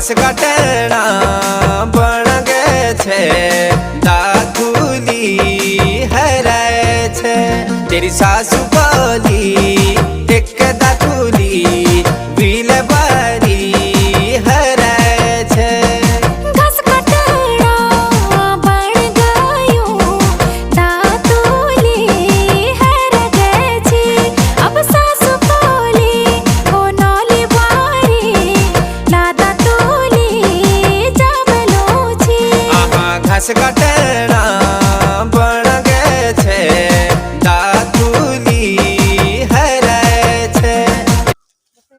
बांस का टेना बन गए छे दादुली हराए छे। तेरी सास